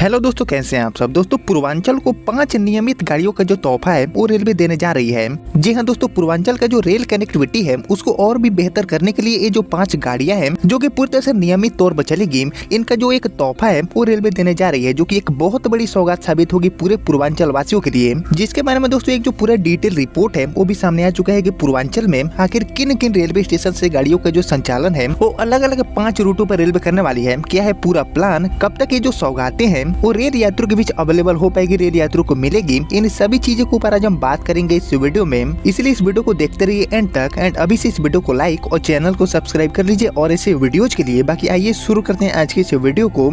Hello दोस्तों, कैसे हैं आप सब। दोस्तों, पूर्वांचल को 5 नियमित गाड़ियों का जो तोहफा है वो रेलवे देने जा रही है। जी हां दोस्तों, पूर्वांचल का जो रेल कनेक्टिविटी है उसको और भी बेहतर करने के लिए ये जो 5 गाड़ियां हैं जो कि पूरी तरह से नियमित तौर पर चलेगी, इनका जो एक तोहफा है वो रेलवे देने जा रही है, जो की एक बहुत बड़ी सौगात साबित होगी पूरे पूर्वांचल वासियों के लिए। जिसके बारे में दोस्तों एक जो पूरा डिटेल रिपोर्ट है वो भी सामने आ चुका है कि पूर्वांचल में आखिर किन किन रेलवे स्टेशन से गाड़ियों का जो संचालन है वो अलग अलग 5 रूटों पर रेलवे करने वाली है। क्या है पूरा प्लान, कब तक ये जो सौगातें हैं वो रेल यात्रियों के बीच अवेलेबल हो पाएगी, रेल यात्रियों को मिलेगी, इन सभी चीजों के ऊपर आज हम बात करेंगे इस वीडियो में। इसलिए इस वीडियो को देखते रहिए एंड तक, एंड अभी से इस वीडियो को लाइक और चैनल को सब्सक्राइब कर लीजिए और ऐसे वीडियोज के लिए। बाकी आइए शुरू करते हैं आज के इस वीडियो को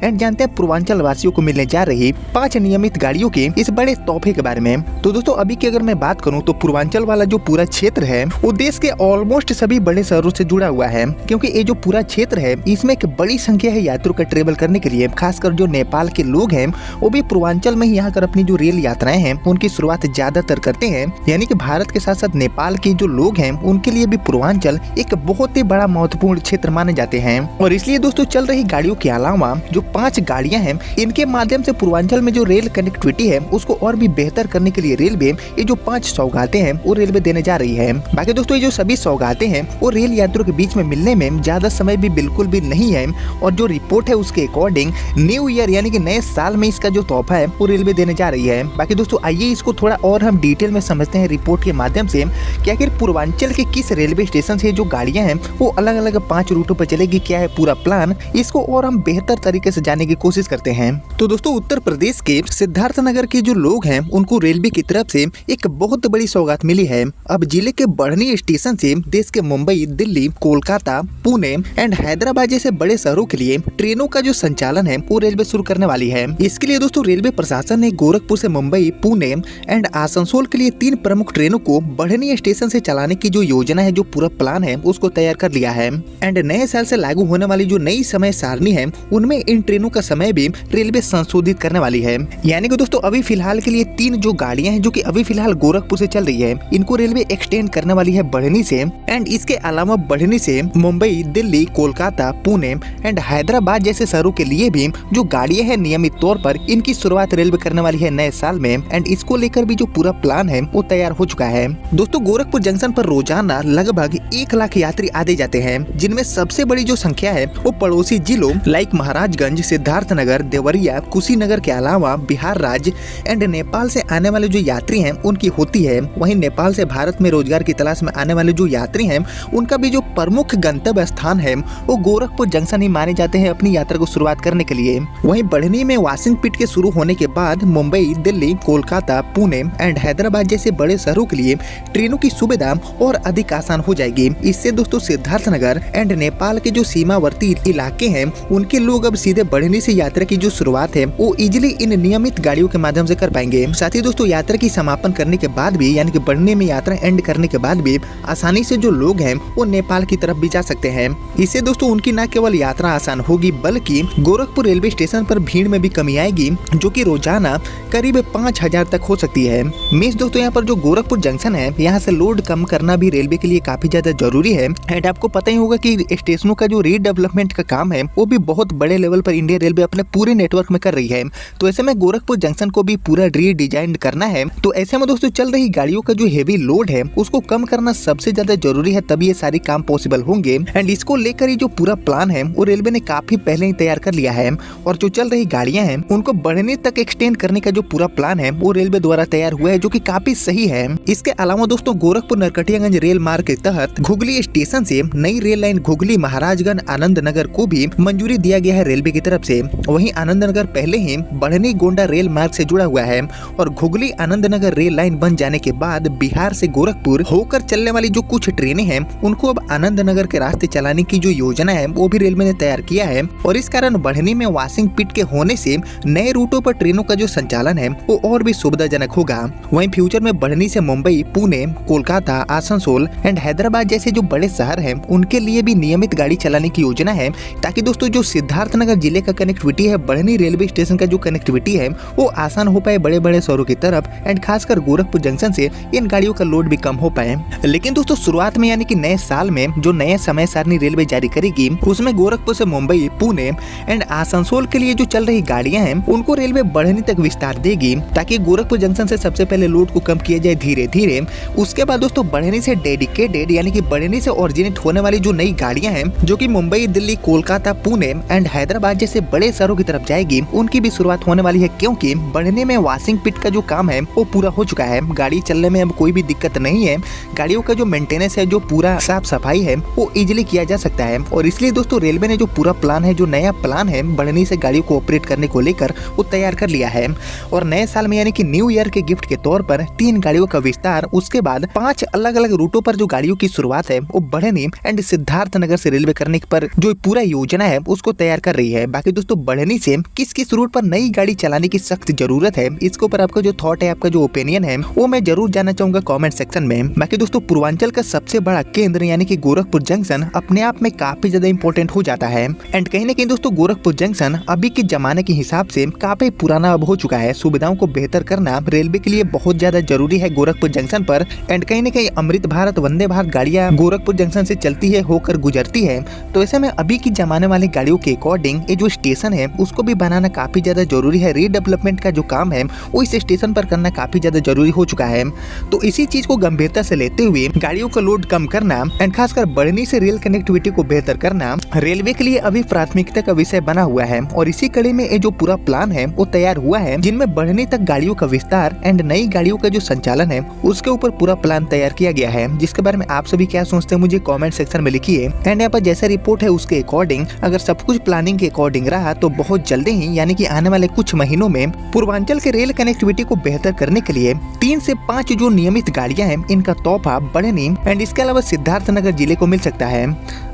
एंड जानते हैं पूर्वांचल वासियों को मिलने जा रही 5 नियमित गाड़ियों के इस बड़े तोहफे के बारे में। तो दोस्तों अभी की अगर मैं बात करूँ तो पूर्वांचल वाला जो पूरा क्षेत्र है वो देश के ऑलमोस्ट सभी बड़े शहरों से जुड़ा हुआ है, क्योंकि ये जो पूरा क्षेत्र है इसमें एक बड़ी संख्या है यात्रियों का ट्रेवल करने के लिए। खासकर जो नेपाल के लोग हैं वो भी पूर्वांचल में ही आकर अपनी जो रेल यात्राएं हैं उनकी शुरुआत ज्यादातर करते हैं। यानी कि भारत के साथ साथ नेपाल के जो लोग हैं उनके लिए भी पूर्वांचल एक बहुत ही बड़ा महत्वपूर्ण क्षेत्र माने जाते हैं। और इसलिए दोस्तों चल रही गाड़ियों के अलावा जो 5 गाड़ियां हैं इनके माध्यम से पूर्वांचल में जो रेल कनेक्टिविटी है उसको और भी बेहतर करने के लिए रेलवे ये जो 5 सौगातें हैं वो रेलवे देने जा रही है। बाकी दोस्तों ये जो सभी सौगातें हैं वो रेल यात्रियों के बीच में मिलने में ज्यादा समय भी बिल्कुल भी नहीं है, और जो रिपोर्ट है उसके अकॉर्डिंग न्यू ईयर यानी कि नए साल में इसका जो तोहफा है वो रेलवे देने जा रही है। बाकी दोस्तों आइए इसको थोड़ा और हम डिटेल में समझते हैं रिपोर्ट के माध्यम से कि आखिर पूर्वांचल के किस रेलवे स्टेशन से जो गाड़ियां हैं वो अलग अलग 5 रूटों पर चलेगी, क्या है पूरा प्लान, इसको और हम बेहतर तरीके से जानने की कोशिश करते हैं। तो दोस्तों उत्तर प्रदेश के सिद्धार्थनगर के जो लोग हैं उनको रेलवे की तरफ से एक बहुत बड़ी सौगात मिली है। अब जिले के बढ़नी स्टेशन से देश के मुंबई, दिल्ली, कोलकाता, पुणे एंड हैदराबाद जैसे बड़े शहरों के लिए ट्रेनों का जो संचालन है वो रेलवे शुरू करने वाली है। इसके लिए दोस्तों रेलवे प्रशासन ने गोरखपुर से मुंबई, पुणे एंड आसनसोल के लिए 3 प्रमुख ट्रेनों को बढ़नी स्टेशन से चलाने की जो योजना है, जो पूरा प्लान है उसको तैयार कर लिया है। एंड नए साल से लागू होने वाली जो नई समय सारणी है उनमें इन ट्रेनों का समय भी रेलवे संशोधित करने वाली है। यानी कि दोस्तों अभी फिलहाल के लिए 3 जो गाड़ियां हैं जो कि अभी फिलहाल गोरखपुर से चल रही है इनको रेलवे एक्सटेंड करने वाली है बढ़नी से, एंड इसके अलावा बढ़नी से मुंबई, दिल्ली, कोलकाता, पुणे एंड हैदराबाद जैसे शहरों के लिए भी जो गाड़ियां हैं नियमित तौर पर इनकी शुरुआत रेलवे करने वाली है नए साल में। एंड इसको लेकर भी जो पूरा प्लान है वो तैयार हो चुका है। दोस्तों गोरखपुर जंक्शन पर रोजाना लगभग 1 लाख यात्री आते जाते हैं, जिनमें सबसे बड़ी जो संख्या है वो पड़ोसी जिलों लाइक महाराजगंज, सिद्धार्थनगर, देवरिया, कुशीनगर के अलावा बिहार राज्य एंड नेपाल से आने वाले जो यात्री हैं उनकी होती है। वहीं नेपाल से भारत में रोजगार की तलाश में आने वाले जो यात्री हैं उनका भी जो प्रमुख गंतव्य स्थान है वो गोरखपुर जंक्शन ही माने जाते हैं अपनी यात्रा को शुरुआत करने के लिए। वहीं बढ़नी में वॉशिंग पिट के शुरू होने के बाद मुंबई, दिल्ली, कोलकाता, पुणे एंड हैदराबाद जैसे बड़े शहरों के लिए ट्रेनों की सुविधा और अधिक आसान हो जाएगी। इससे दोस्तों सिद्धार्थनगर एंड नेपाल के जो सीमावर्ती इलाके हैं उनके लोग अब सीधे बढ़नी से यात्रा की जो शुरुआत है वो इजिली इन नियमित गाड़ियों के माध्यम से कर पाएंगे। साथ ही दोस्तों यात्रा की समापन करने के बाद भी यानी कि बढ़नी में यात्रा एंड करने के बाद भी आसानी से जो लोग हैं वो नेपाल की तरफ भी जा सकते हैं। इससे दोस्तों उनकी न केवल यात्रा आसान होगी बल्कि गोरखपुर रेलवे स्टेशन पर भीड़ में भी कमी आएगी, जो कि रोजाना करीब 5000 तक हो सकती है। मीन्स दोस्तों यहाँ पर जो गोरखपुर जंक्शन है यहाँ से लोड कम करना भी रेलवे के लिए काफी ज्यादा जरूरी है। एंड आपको पता ही होगा कि स्टेशनों का जो रीडेवलपमेंट का काम है वो भी बहुत बड़े लेवल पर इंडियन रेलवे अपने पूरे नेटवर्क में कर रही है। तो ऐसे में गोरखपुर जंक्शन को भी पूरा रीडिजाइन करना है। तो ऐसे में दोस्तों चल रही गाड़ियों का जो हेवी लोड है उसको कम करना सबसे ज्यादा जरूरी है, तभी ये सारी काम पॉसिबल होंगे। एंड इसको लेकर ही जो पूरा प्लान है वो रेलवे ने काफी पहले ही तैयार कर लिया है, और जो चल रही गाड़ियां हैं उनको बढ़ने तक एक्सटेंड करने का जो पूरा प्लान है वो रेलवे द्वारा तैयार हुआ है, जो कि काफी सही है। इसके अलावा दोस्तों गोरखपुर नरकटियागंज रेल मार्ग के तहत घुगली स्टेशन से नई रेल लाइन घुगली महाराजगंज आनंद नगर को भी मंजूरी दिया गया है रेलवे की तरफ से। वहीं आनंद नगर पहले ही बढ़नी गोंडा रेल मार्ग से जुड़ा हुआ है, और घुगली आनंद नगर रेल लाइन बन जाने के बाद बिहार से गोरखपुर होकर चलने वाली जो कुछ ट्रेनें हैं उनको अब आनंद नगर के रास्ते चलाने की जो योजना है वो भी रेलवे ने तैयार किया है। और इस कारण बढ़नी में वॉशिंग पिट के होने से नए रूटों पर ट्रेनों का जो संचालन है वो और भी सुविधाजनक होगा। वहीं फ्यूचर में बढ़नी से मुंबई, पुणे, कोलकाता, आसनसोल एंड हैदराबाद जैसे जो बड़े शहर हैं उनके लिए भी नियमित गाड़ी चलाने की योजना है, ताकि दोस्तों जो सिद्धार्थनगर जिले का कनेक्टिविटी है बढ़नी रेलवे स्टेशन का जो कनेक्टिविटी है वो आसान हो पाए बड़े बड़े शहरों की तरफ, एंड खासकर गोरखपुर जंक्शन से इन गाड़ियों का लोड भी कम हो पाए। लेकिन दोस्तों शुरुआत में यानी कि नए साल में जो नए समय सारणी रेलवे जारी करेगी उसमें गोरखपुर से मुंबई, पुणे एंड आसनसोल के लिए जो चल रही गाड़ियां हैं उनको रेलवे बढ़नी तक विस्तार देगी, ताकि गोरखपुर जंक्शन से सबसे पहले लोड को कम किया जाए धीरे धीरे। उसके बाद दोस्तों बढ़नी से डेडिकेटेड यानी कि बढ़नी से ओरिजिनेट होने वाली जो नई गाड़ियां हैं जो कि मुंबई, दिल्ली, कोलकाता, पुणे एंड हैदराबाद जैसे बड़े शहरों की तरफ जाएगी, उनकी भी शुरुआत होने वाली है, क्योंकि बढ़नी में वॉशिंग पिट का जो काम है वो पूरा हो चुका है। गाड़ी चलने में अब कोई भी दिक्कत नहीं है। गाड़ियों का जो मेंटेनेंस है, जो पूरा साफ सफाई है वो इजिली किया जा सकता है। और इसलिए दोस्तों रेलवे ने जो पूरा प्लान है, जो नया प्लान है बढ़नी से गाड़ियों को ऑपरेट करने को लेकर, वो तैयार कर लिया है। और नए साल में यानी कि न्यू ईयर के गिफ्ट के तौर पर 3 गाड़ियों का विस्तार, उसके बाद 5 अलग अलग रूटों पर जो गाड़ियों की शुरुआत है वो बढ़नी एंड सिद्धार्थनगर से रेलवे करने पर जो पूरा योजना है उसको तैयार कर रही है। बाकी दोस्तों बढ़नी से किस किस रूट पर नई गाड़ी चलाने की सख्त जरूरत है, इसके ऊपर आपका जो थॉट है, आपका जो ओपिनियन है, वो मैं जरूर जानना चाहूंगा कमेंट सेक्शन में। बाकी दोस्तों पूर्वांचल का सबसे बड़ा केंद्र यानी कि गोरखपुर जंक्शन अपने आप में काफी ज्यादा इंपॉर्टेंट हो जाता है। एंड कहीं ना कहीं दोस्तों गोरखपुर जंक्शन अभी के जमाने के हिसाब से काफी पुराना अब हो चुका है। सुविधाओं को बेहतर करना रेलवे के लिए बहुत ज्यादा जरूरी है गोरखपुर जंक्शन पर। एंड कहीं ना कहीं अमृत भारत, वंदे भारत गाड़ियां गोरखपुर जंक्शन से चलती है, होकर गुजरती है। तो ऐसे में अभी की जमाने वाली गाड़ियों के अकॉर्डिंग ये जो स्टेशन है उसको भी बनाना काफी ज्यादा जरूरी है। रीडेवलपमेंट का जो काम है वो इस स्टेशन पर करना काफी ज्यादा जरूरी हो चुका है। तो इसी चीज को गंभीरता से लेते हुए गाड़ियों का लोड कम करना एंड खासकर बढ़नी से रेल कनेक्टिविटी को बेहतर करना रेलवे के लिए अभी प्राथमिकता का विषय बना हुआ है। और इसी कड़ी में ये जो पूरा प्लान है वो तैयार हुआ है, जिनमें बढ़नी तक गाड़ियों का विस्तार एंड नई गाड़ियों का जो संचालन है उसके ऊपर पूरा प्लान तैयार किया गया है। जिसके बारे में आप सभी क्या सोचते हैं मुझे कमेंट सेक्शन में लिखिए। एंड यहाँ पर जैसा रिपोर्ट है उसके अकॉर्डिंग अगर सब कुछ प्लानिंग के अकॉर्डिंग रहा तो बहुत जल्दी ही यानी कि आने वाले कुछ महीनों में पूर्वांचल के रेल कनेक्टिविटी को बेहतर करने के लिए 3 से 5 जो नियमित गाड़ियां हैं इनका तोहफा बढ़नी एंड इसके अलावा सिद्धार्थनगर जिले को मिल सकता है।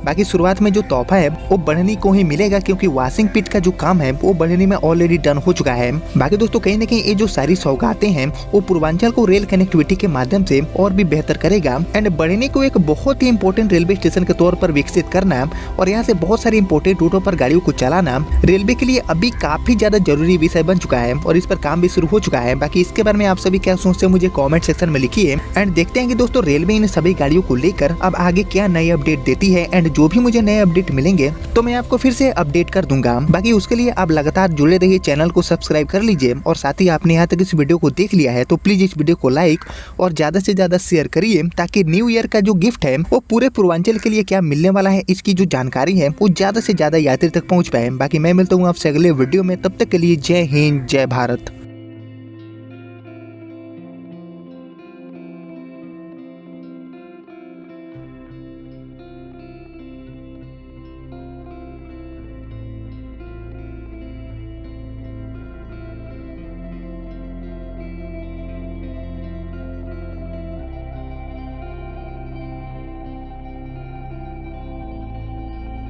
बाकी शुरुआत में जो तोहफा है वो बढ़नी को ही मिलेगा, क्योंकि वॉशिंग पिट का जो काम है वो बढ़नी में ऑलरेडी डन हो चुका है। बाकी दोस्तों कहीं ना कहीं ये जो सारी सौगातें हैं वो पूर्वांचल को रेल कनेक्टिविटी के माध्यम से और भी बेहतर करेगा। एंड बढ़नी को एक बहुत ही इंपॉर्टेंट रेलवे स्टेशन के तौर पर विकसित करना और यहाँ से बहुत सारी इंपॉर्टेंट रूटों पर गाड़ियों को चलाना रेलवे के लिए अभी काफी ज्यादा जरूरी विषय बन चुका है और इस पर काम भी शुरू हो चुका है। बाकी इसके बारे में आप सभी क्या सोचते हैं मुझे कमेंट सेक्शन में लिखिए। एंड देखते हैं कि दोस्तों रेलवे इन सभी गाड़ियों को लेकर अब आगे क्या नई अपडेट देती है। एंड जो भी मुझे नए अपडेट मिलेंगे तो मैं आपको फिर से अपडेट कर दूंगा। बाकी उसके लिए आप लगातार जुड़े रहिए, चैनल को सब्सक्राइब कर लीजिए और साथ ही आपने यहाँ तक इस वीडियो को देख लिया है तो प्लीज इस वीडियो को लाइक और ज्यादा से ज्यादा शेयर करिए, ताकि न्यू ईयर का जो गिफ्ट है वो पूरे पूर्वांचल के लिए क्या मिलने वाला है इसकी जो जानकारी है वो ज्यादा से ज्यादा यात्री तक पहुँच पाए। बाकी मैं मिलता हूँ आपसे अगले वीडियो में, तब तक के लिए जय हिंद, जय भारत।